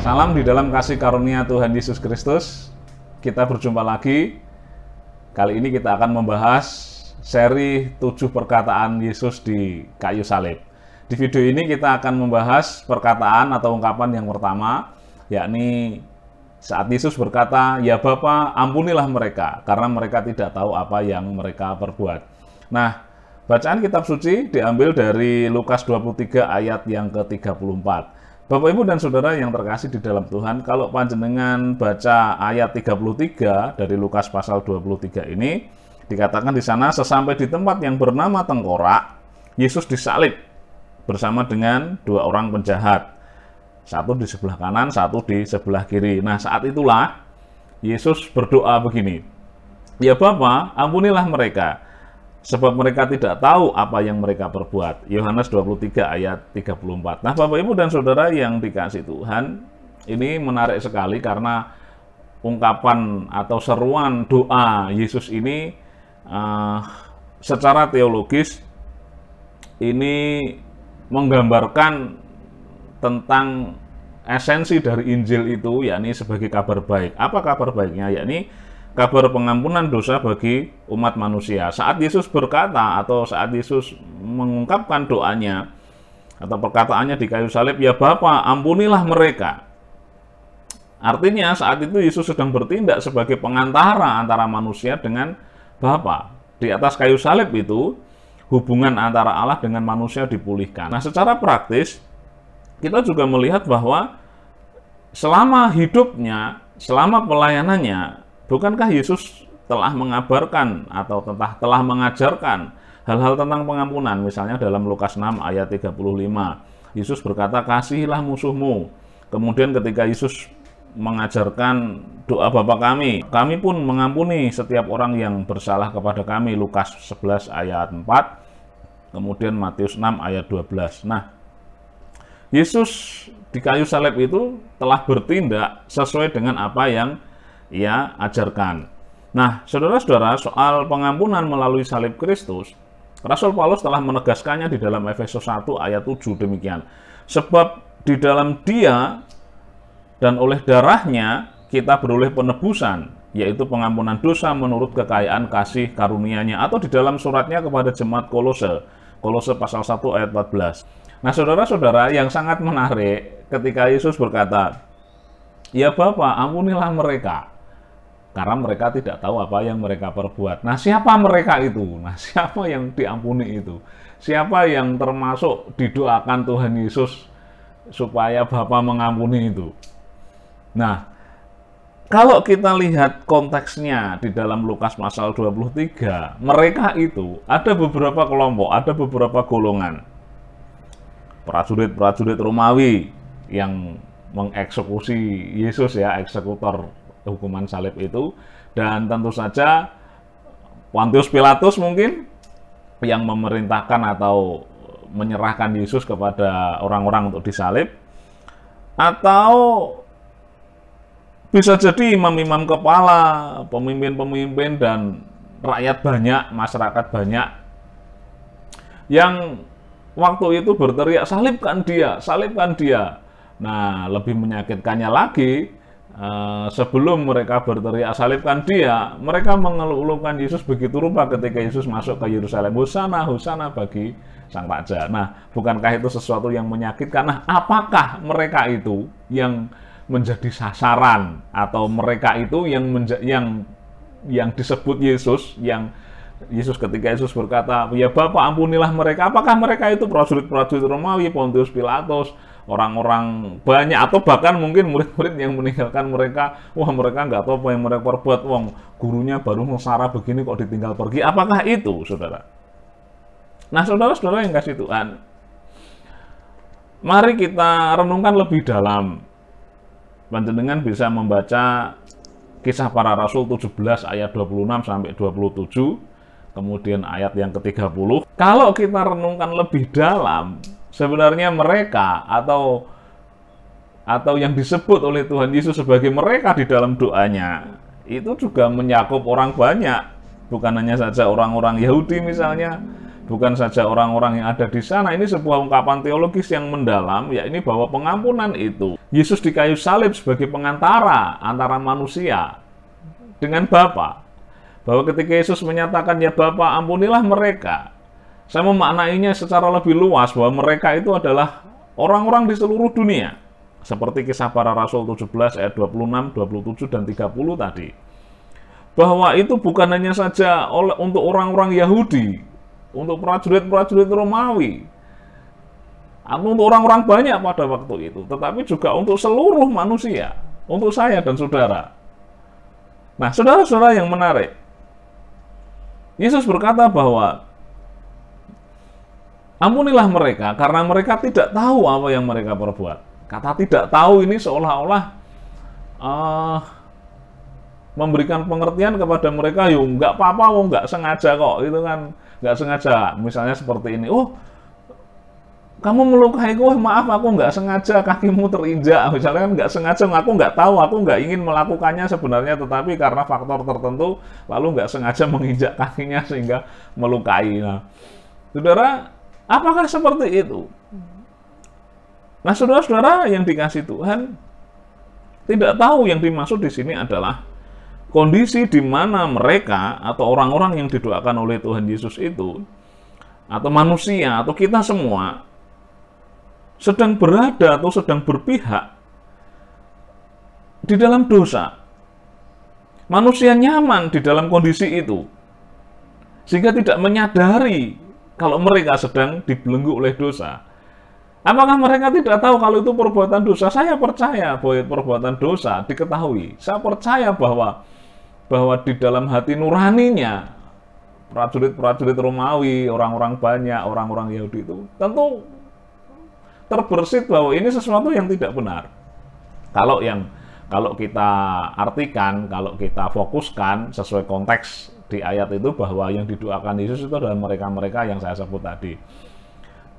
Salam di dalam kasih karunia Tuhan Yesus Kristus. Kita berjumpa lagi. Kali ini kita akan membahas seri 7 perkataan Yesus di kayu salib. Di video ini kita akan membahas perkataan atau ungkapan yang pertama, yakni saat Yesus berkata, "Ya Bapa, ampunilah mereka, karena mereka tidak tahu apa yang mereka perbuat." Nah, bacaan kitab suci diambil dari Lukas 23 ayat yang ke-34. Bapak, Ibu, dan Saudara yang terkasih di dalam Tuhan, kalau panjenengan baca ayat 33 dari Lukas pasal 23 ini, dikatakan di sana, sesampai di tempat yang bernama Tengkorak, Yesus disalib bersama dengan 2 orang penjahat. Satu di sebelah kanan, satu di sebelah kiri. Nah, saat itulah Yesus berdoa begini, "Ya Bapa, ampunilah mereka, sebab mereka tidak tahu apa yang mereka perbuat." Yohanes 23 ayat 34. Nah, Bapak, Ibu, dan Saudara yang dikasih Tuhan, ini menarik sekali karena ungkapan atau seruan doa Yesus ini secara teologis ini menggambarkan tentang esensi dari Injil itu, yakni sebagai kabar baik. Apa kabar baiknya? Yakni kabar pengampunan dosa bagi umat manusia. Saat Yesus berkata atau saat Yesus mengungkapkan doanya atau perkataannya di kayu salib, "Ya Bapa, ampunilah mereka." Artinya saat itu Yesus sedang bertindak sebagai pengantara antara manusia dengan Bapa. Di atas kayu salib itu hubungan antara Allah dengan manusia dipulihkan. Nah, secara praktis kita juga melihat bahwa selama hidupnya, selama pelayanannya, bukankah Yesus telah mengabarkan atau telah mengajarkan hal-hal tentang pengampunan? Misalnya dalam Lukas 6 ayat 35, Yesus berkata, "Kasihilah musuhmu." Kemudian ketika Yesus mengajarkan doa Bapa kami pun mengampuni setiap orang yang bersalah kepada kami, Lukas 11 ayat 4, kemudian Matius 6 ayat 12. Nah, Yesus di kayu salib itu telah bertindak sesuai dengan apa yang Ia ajarkan. Nah, saudara-saudara, soal pengampunan melalui salib Kristus, Rasul Paulus telah menegaskannya di dalam Efesus 1 ayat 7 demikian. "Sebab di dalam Dia dan oleh darahnya kita beroleh penebusan, yaitu pengampunan dosa menurut kekayaan kasih karunia-Nya." Atau di dalam suratnya kepada jemaat Kolose pasal 1 ayat 14. Nah, saudara-saudara, yang sangat menarik ketika Yesus berkata, "Ya Bapa, ampunilah mereka, karena mereka tidak tahu apa yang mereka perbuat." Nah, siapa mereka itu? Nah, siapa yang diampuni itu? Siapa yang termasuk didoakan Tuhan Yesus supaya Bapa mengampuni itu? Nah, kalau kita lihat konteksnya di dalam Lukas pasal 23, mereka itu ada beberapa kelompok, ada beberapa golongan. Prajurit-prajurit Romawi yang mengeksekusi Yesus, ya, eksekutor hukuman salib itu, dan tentu saja Pontius Pilatus mungkin yang memerintahkan atau menyerahkan Yesus kepada orang-orang untuk disalib, atau bisa jadi imam-imam kepala, pemimpin-pemimpin, dan rakyat banyak, masyarakat banyak yang waktu itu berteriak, "Salibkan dia, salibkan dia." Nah, lebih menyakitkannya lagi, sebelum mereka berteriak salibkan dia, mereka mengeluhkan Yesus begitu rupa ketika Yesus masuk ke Yerusalem, "Hosana, hosana bagi Sang Raja." Nah, bukankah itu sesuatu yang menyakitkan? Nah, apakah mereka itu yang menjadi sasaran, atau mereka itu yang disebut Yesus, yang Yesus ketika Yesus berkata, "Ya Bapa, ampunilah mereka"? Apakah mereka itu prajurit-prajurit Romawi, Pontius Pilatus, orang-orang banyak, atau bahkan mungkin murid-murid yang meninggalkan mereka? Wah, mereka nggak tahu apa yang mereka perbuat, wong gurunya baru mesara begini kok ditinggal pergi. Apakah itu, saudara? Nah, saudara-saudara yang kasih Tuhan, mari kita renungkan lebih dalam. Panjenengan bisa membaca Kisah Para Rasul 17 ayat 26 sampai 27, kemudian ayat yang ke-30. Kalau kita renungkan lebih dalam, sebenarnya mereka atau yang disebut oleh Tuhan Yesus sebagai mereka di dalam doanya itu juga menyakup orang banyak, bukan hanya saja orang-orang Yahudi misalnya, bukan saja orang-orang yang ada di sana. Ini sebuah ungkapan teologis yang mendalam, yakni bahwa pengampunan itu, Yesus di kayu salib sebagai pengantara antara manusia dengan Bapa. Bahwa ketika Yesus menyatakan, ya Bapa, ampunilah mereka, saya memaknainya secara lebih luas bahwa mereka itu adalah orang-orang di seluruh dunia. Seperti Kisah Para Rasul 17 ayat 26, 27, dan 30 tadi. Bahwa itu bukan hanya saja untuk orang-orang Yahudi, untuk prajurit-prajurit Romawi, atau untuk orang-orang banyak pada waktu itu, tetapi juga untuk seluruh manusia, untuk saya dan saudara. Nah, saudara-saudara yang menarik, Yesus berkata bahwa ampunilah mereka karena mereka tidak tahu apa yang mereka perbuat. Kata tidak tahu ini seolah-olah memberikan pengertian kepada mereka, yo nggak apa-apa, nggak sengaja kok, itu kan nggak sengaja. Misalnya seperti ini, oh kamu melukaiku, maaf aku nggak sengaja, kakimu terinjak, misalnya kan nggak sengaja, aku nggak tahu, aku nggak ingin melakukannya sebenarnya, tetapi karena faktor tertentu lalu nggak sengaja menginjak kakinya sehingga melukai. Nah, saudara, apakah seperti itu? Nah, saudara-saudara yang dikasih Tuhan, tidak tahu yang dimaksud di sini adalah kondisi di mana mereka atau orang-orang yang didoakan oleh Tuhan Yesus itu, atau manusia, atau kita semua, sedang berada atau sedang berpihak di dalam dosa. Manusia nyaman di dalam kondisi itu, sehingga tidak menyadari kalau mereka sedang dibelenggu oleh dosa. Apakah mereka tidak tahu kalau itu perbuatan dosa? Saya percaya bahwa perbuatan dosa diketahui. Saya percaya bahwa di dalam hati nuraninya prajurit-prajurit Romawi, orang-orang banyak, orang-orang Yahudi itu tentu terbersit bahwa ini sesuatu yang tidak benar. Kalau kita artikan, kalau kita fokuskan sesuai konteks di ayat itu, bahwa yang didoakan Yesus itu adalah mereka-mereka yang saya sebut tadi.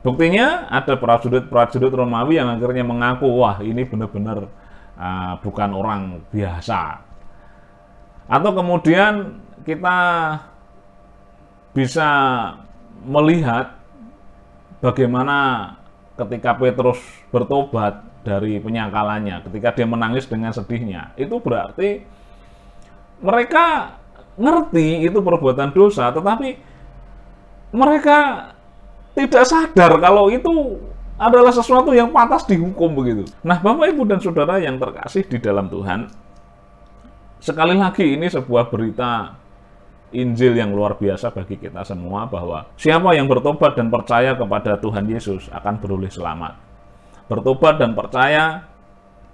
Buktinya ada prajurit-prajurit Romawi yang akhirnya mengaku, wah ini benar-benar bukan orang biasa. Atau kemudian kita bisa melihat bagaimana ketika Petrus bertobat dari penyangkalannya, ketika dia menangis dengan sedihnya, itu berarti mereka ngerti itu perbuatan dosa, tetapi mereka tidak sadar kalau itu adalah sesuatu yang pantas dihukum begitu. Nah, Bapak, Ibu, dan Saudara yang terkasih di dalam Tuhan, sekali lagi ini sebuah berita Injil yang luar biasa bagi kita semua, bahwa siapa yang bertobat dan percaya kepada Tuhan Yesus akan beroleh selamat. Bertobat dan percaya,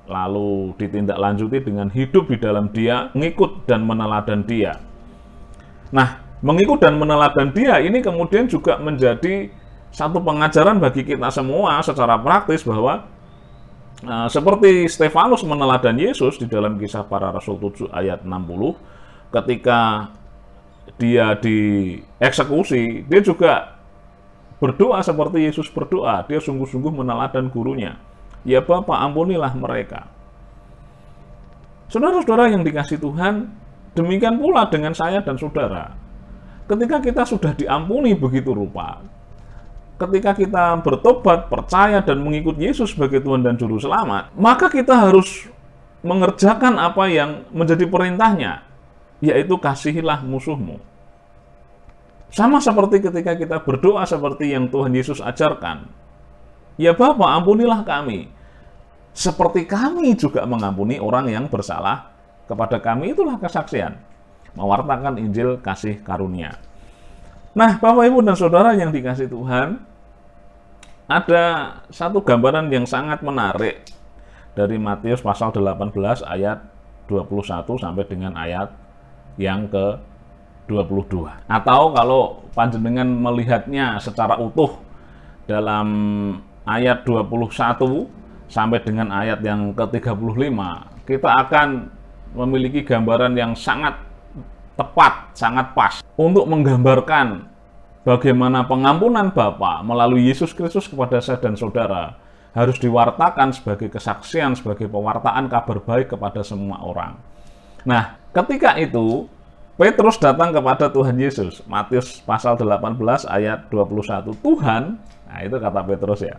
lalu ditindaklanjuti dengan hidup di dalam Dia, mengikut dan meneladan Dia. Nah, mengikut dan meneladan Dia ini kemudian juga menjadi satu pengajaran bagi kita semua secara praktis, bahwa seperti Stefanus meneladan Yesus di dalam Kisah Para Rasul 7 ayat 60, ketika dia dieksekusi, dia juga berdoa seperti Yesus berdoa. Dia sungguh-sungguh meneladan gurunya. Ya Bapa, ampunilah mereka. Saudara-saudara yang dikasih Tuhan, demikian pula dengan saya dan saudara. Ketika kita sudah diampuni begitu rupa, ketika kita bertobat, percaya, dan mengikut Yesus sebagai Tuhan dan Juru Selamat, maka kita harus mengerjakan apa yang menjadi perintahnya, yaitu kasihilah musuhmu. Sama seperti ketika kita berdoa seperti yang Tuhan Yesus ajarkan. Ya Bapa, ampunilah kami, seperti kami juga mengampuni orang yang bersalah kepada kami. Itulah kesaksian, mewartakan Injil kasih karunia. Nah, Bapak, Ibu, dan Saudara yang dikasih Tuhan, ada satu gambaran yang sangat menarik dari Matius pasal 18 ayat 21 sampai dengan ayat yang ke-22. Atau kalau panjenengan melihatnya secara utuh dalam ayat 21 sampai dengan ayat yang ke-35, kita akan memiliki gambaran yang sangat tepat, sangat pas untuk menggambarkan bagaimana pengampunan Bapa melalui Yesus Kristus kepada saya dan saudara harus diwartakan sebagai kesaksian, sebagai pewartaan kabar baik kepada semua orang. Nah, ketika itu Petrus datang kepada Tuhan Yesus. Matius pasal 18 ayat 21. Tuhan, nah itu kata Petrus ya.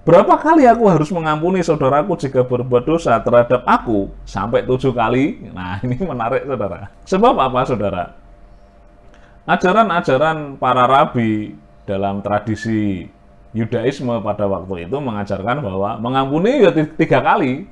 Berapa kali aku harus mengampuni saudaraku jika berbuat dosa terhadap aku? Sampai 7 kali. Nah, ini menarik, saudara. Sebab apa, saudara? Ajaran-ajaran para rabi dalam tradisi Yudaisme pada waktu itu mengajarkan bahwa mengampuni ya 3 kali.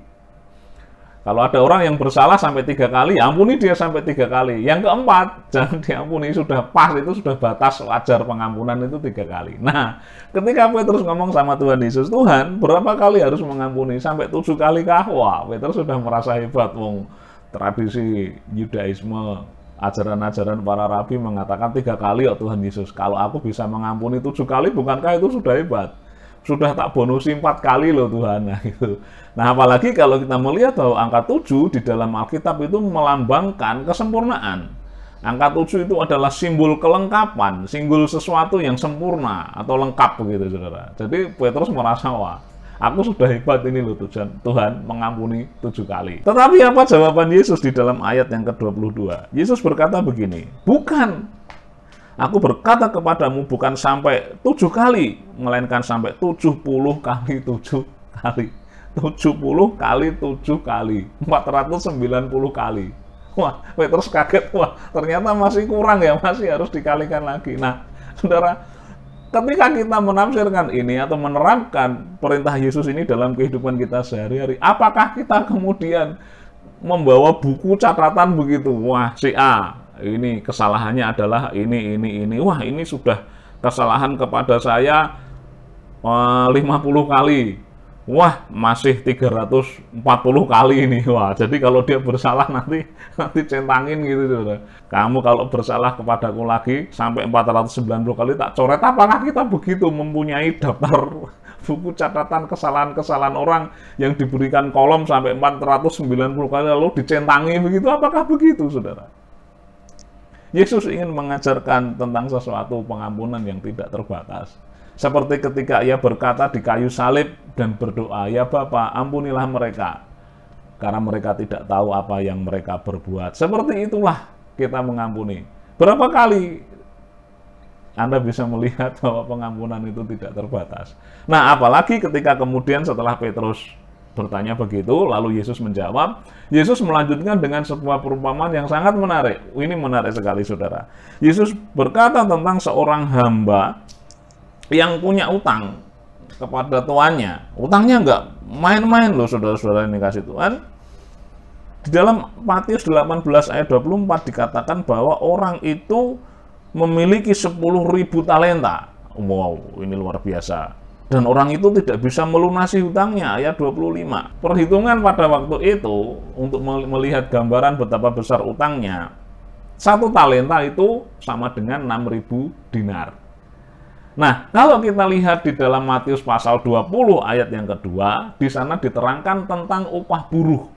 Kalau ada orang yang bersalah sampai 3 kali, ampuni dia sampai 3 kali. Yang keempat, jangan diampuni, sudah pas, itu sudah batas wajar pengampunan itu 3 kali. Nah, ketika Petrus ngomong sama Tuhan Yesus, Tuhan, berapa kali harus mengampuni? Sampai 7 kali kah? Wah, Petrus sudah merasa hebat. Wong, tradisi Yudaisme, ajaran-ajaran para rabi mengatakan 3 kali ya Tuhan Yesus. Kalau aku bisa mengampuni 7 kali, bukankah itu sudah hebat? Sudah tak bonusi 4 kali loh Tuhan. Nah, gitu. Nah, apalagi kalau kita melihat bahwa angka 7 di dalam Alkitab itu melambangkan kesempurnaan. Angka 7 itu adalah simbol kelengkapan, simbol sesuatu yang sempurna atau lengkap begitu, saudara. Jadi Petrus merasa, wah, aku sudah hebat ini loh Tuhan mengampuni 7 kali. Tetapi apa jawaban Yesus di dalam ayat yang ke-22? Yesus berkata begini, bukan. Aku berkata kepadamu bukan sampai 7 kali, melainkan sampai 70 kali 7 kali. 70 kali 7 kali. 490 kali. Wah, Petrus kaget. Wah, ternyata masih kurang ya, masih harus dikalikan lagi. Nah, saudara, ketika kita menafsirkan ini atau menerapkan perintah Yesus ini dalam kehidupan kita sehari-hari, apakah kita kemudian membawa buku catatan begitu? Wah, si A, ini kesalahannya adalah ini. Wah, ini sudah kesalahan kepada saya 50 kali. Wah, masih 340 kali ini. Wah, jadi kalau dia bersalah nanti centangin gitu, saudara. Kamu kalau bersalah kepadaku lagi sampai 490 kali tak coret. Apakah kita begitu mempunyai daftar buku catatan kesalahan-kesalahan orang yang diberikan kolom sampai 490 kali lalu dicentangi begitu? Apakah begitu, saudara? Yesus ingin mengajarkan tentang sesuatu pengampunan yang tidak terbatas. Seperti ketika ia berkata di kayu salib dan berdoa, ya Bapa, ampunilah mereka, karena mereka tidak tahu apa yang mereka berbuat. Seperti itulah kita mengampuni. Berapa kali Anda bisa melihat bahwa pengampunan itu tidak terbatas. Nah, apalagi ketika kemudian setelah Petrus bertanya begitu, lalu Yesus menjawab, Yesus melanjutkan dengan sebuah perumpamaan yang sangat menarik. Ini menarik sekali, saudara. Yesus berkata tentang seorang hamba yang punya utang kepada tuannya. Utangnya nggak main-main loh, saudara-saudara, ini kasih Tuhan. Di dalam Matius 18 ayat 24 dikatakan bahwa orang itu memiliki 10.000 talenta. Wow, ini luar biasa. Dan orang itu tidak bisa melunasi hutangnya, ayat 25. Perhitungan pada waktu itu, untuk melihat gambaran betapa besar utangnya, 1 talenta itu sama dengan 6.000 dinar. Nah, kalau kita lihat di dalam Matius pasal 20 ayat yang kedua, di sana diterangkan tentang upah buruh,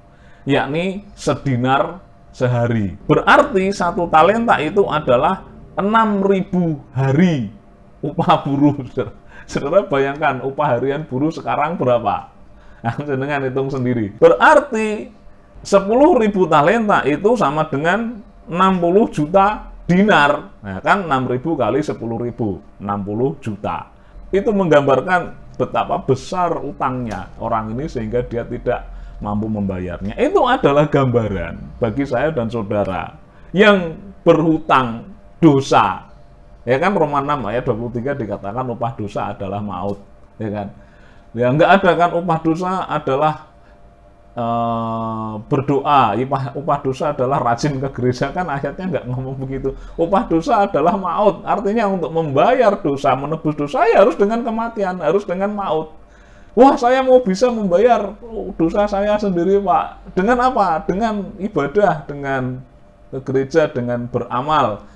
yakni sedinar sehari. Berarti 1 talenta itu adalah 6.000 hari upah buruh. Saudara bayangkan upah harian buruh sekarang berapa? Nah, dengan hitung sendiri. Berarti 10.000 talenta itu sama dengan 60 juta dinar. Nah, kan 6.000 kali 10.000, 60 juta. Itu menggambarkan betapa besar utangnya orang ini sehingga dia tidak mampu membayarnya. Itu adalah gambaran bagi saya dan saudara yang berhutang dosa. Ya kan, Roma 6 ayat 23 dikatakan upah dosa adalah maut, ya kan? Ya enggak ada kan upah dosa adalah berdoa, upah dosa adalah rajin ke gereja, kan ayatnya enggak ngomong begitu. Upah dosa adalah maut, artinya untuk membayar dosa, menebus dosa ya harus dengan kematian, harus dengan maut. Wah, saya mau bisa membayar dosa saya sendiri, Pak. Dengan apa? Dengan ibadah, dengan ke gereja, dengan beramal.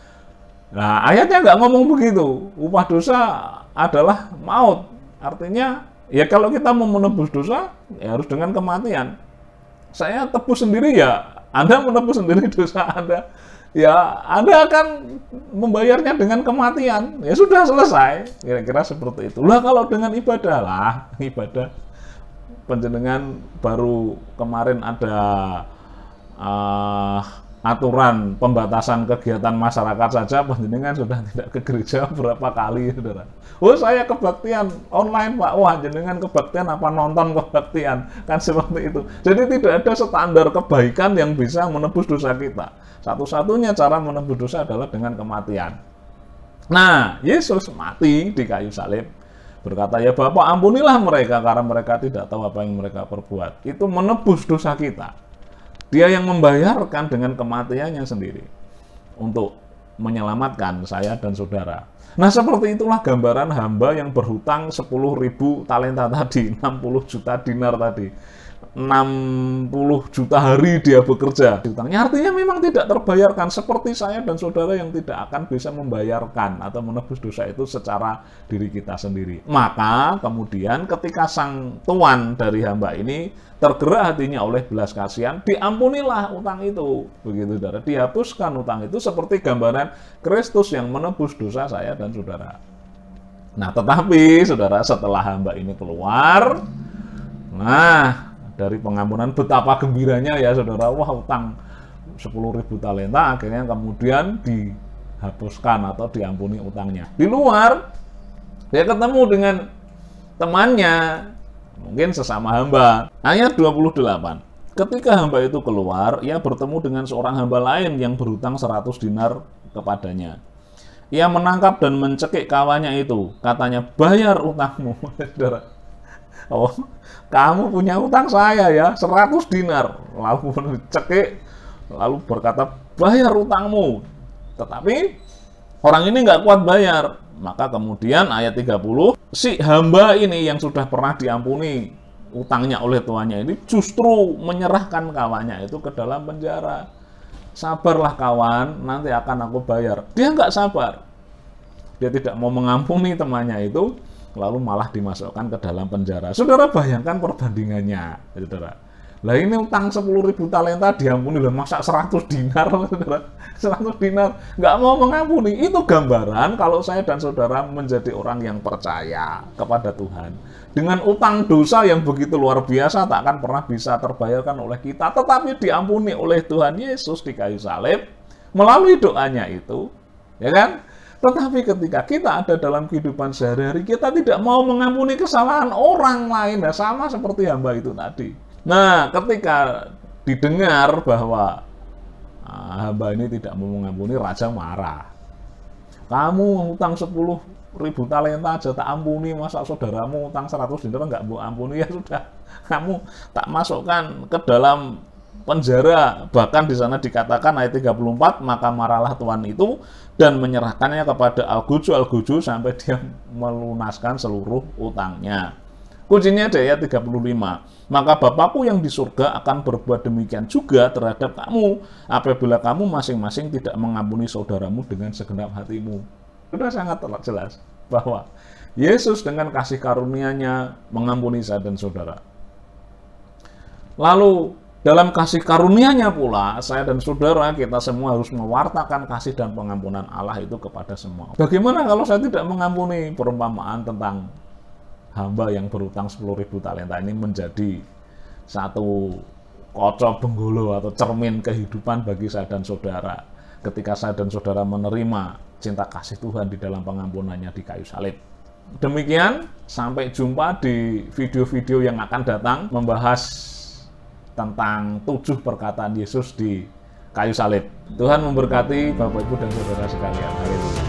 Nah, ayatnya nggak ngomong begitu. Upah dosa adalah maut. Artinya, ya kalau kita mau menebus dosa, ya harus dengan kematian. Saya tebus sendiri ya, Anda menebus sendiri dosa Anda. Ya, Anda akan membayarnya dengan kematian. Ya sudah selesai. Kira-kira seperti itu. Lah kalau dengan ibadah panjenengan baru kemarin ada aturan pembatasan kegiatan masyarakat saja, panjenengan sudah tidak ke gereja berapa kali, saudara. Oh, saya kebaktian online, Pak. Wah, jenengan kebaktian apa nonton kebaktian? Kan seperti itu. Jadi tidak ada standar kebaikan yang bisa menebus dosa kita. Satu-satunya cara menebus dosa adalah dengan kematian. Nah, Yesus mati di kayu salib. Berkata, ya Bapa, ampunilah mereka karena mereka tidak tahu apa yang mereka perbuat. Itu menebus dosa kita. Dia yang membayarkan dengan kematiannya sendiri untuk menyelamatkan saya dan saudara. Nah, seperti itulah gambaran hamba yang berhutang 10.000 talenta tadi, 60 juta dinar tadi. 60 juta hari dia bekerja. Hutangnya artinya memang tidak terbayarkan, seperti saya dan saudara yang tidak akan bisa membayarkan atau menebus dosa itu secara diri kita sendiri. Maka kemudian ketika sang tuan dari hamba ini tergerak hatinya oleh belas kasihan, diampunilah utang itu. Begitu, saudara. Dihapuskan utang itu seperti gambaran Kristus yang menebus dosa saya dan saudara. Nah, tetapi saudara, setelah hamba ini keluar, nah, dari pengampunan, betapa gembiranya ya saudara. Wah, utang 10.000 talenta akhirnya kemudian dihapuskan atau diampuni utangnya. Di luar, dia ketemu dengan temannya, mungkin sesama hamba. Ayat 28. Ketika hamba itu keluar, ia bertemu dengan seorang hamba lain yang berhutang 100 dinar kepadanya. Ia menangkap dan mencekik kawannya itu. Katanya, bayar utangmu. Saudara. Oh, kamu punya utang saya ya, 100 dinar. Lalu cekik, lalu berkata, bayar utangmu. Tetapi orang ini nggak kuat bayar. Maka kemudian ayat 30, si hamba ini yang sudah pernah diampuni utangnya oleh tuannya ini justru menyerahkan kawannya itu ke dalam penjara. Sabarlah kawan, nanti akan aku bayar. Dia nggak sabar. Dia tidak mau mengampuni temannya itu, lalu malah dimasukkan ke dalam penjara. Saudara bayangkan perbandingannya, saudara. Lah ini utang 10.000 talenta diampuni, lah masa 100 dinar, saudara. 100 dinar, nggak mau mengampuni. Itu gambaran kalau saya dan saudara menjadi orang yang percaya kepada Tuhan. Dengan utang dosa yang begitu luar biasa, tak akan pernah bisa terbayarkan oleh kita, tetapi diampuni oleh Tuhan Yesus di kayu salib, melalui doanya itu, ya kan? Tetapi ketika kita ada dalam kehidupan sehari-hari, kita tidak mau mengampuni kesalahan orang lain. Nah, sama seperti hamba itu tadi. Nah, ketika didengar bahwa hamba ini tidak mau mengampuni, raja marah. Kamu utang 10.000 talenta aja tak ampuni, masa saudaramu utang 100 dinar nggak mau ampuni, ya sudah. Kamu tak masukkan ke dalam penjara. Bahkan di sana dikatakan ayat 34, maka marahlah tuan itu dan menyerahkannya kepada Al-Guju sampai dia melunaskan seluruh utangnya. Kuncinya di ayat 35. Maka Bapakku yang di surga akan berbuat demikian juga terhadap kamu apabila kamu masing-masing tidak mengampuni saudaramu dengan segenap hatimu. Sudah sangat jelas bahwa Yesus dengan kasih karunia-Nya mengampuni saya dan saudara. Lalu dalam kasih karunia-Nya pula, saya dan saudara, kita semua harus mewartakan kasih dan pengampunan Allah itu kepada semua. Bagaimana kalau saya tidak mengampuni? Perumpamaan tentang hamba yang berutang 10.000 talenta ini menjadi satu kocok benggolo atau cermin kehidupan bagi saya dan saudara. Ketika saya dan saudara menerima cinta kasih Tuhan di dalam pengampunannya di kayu salib. Demikian, sampai jumpa di video-video yang akan datang membahas tentang 7 perkataan Yesus di kayu salib. Tuhan memberkati Bapak, Ibu, dan saudara sekalian. Haleluya.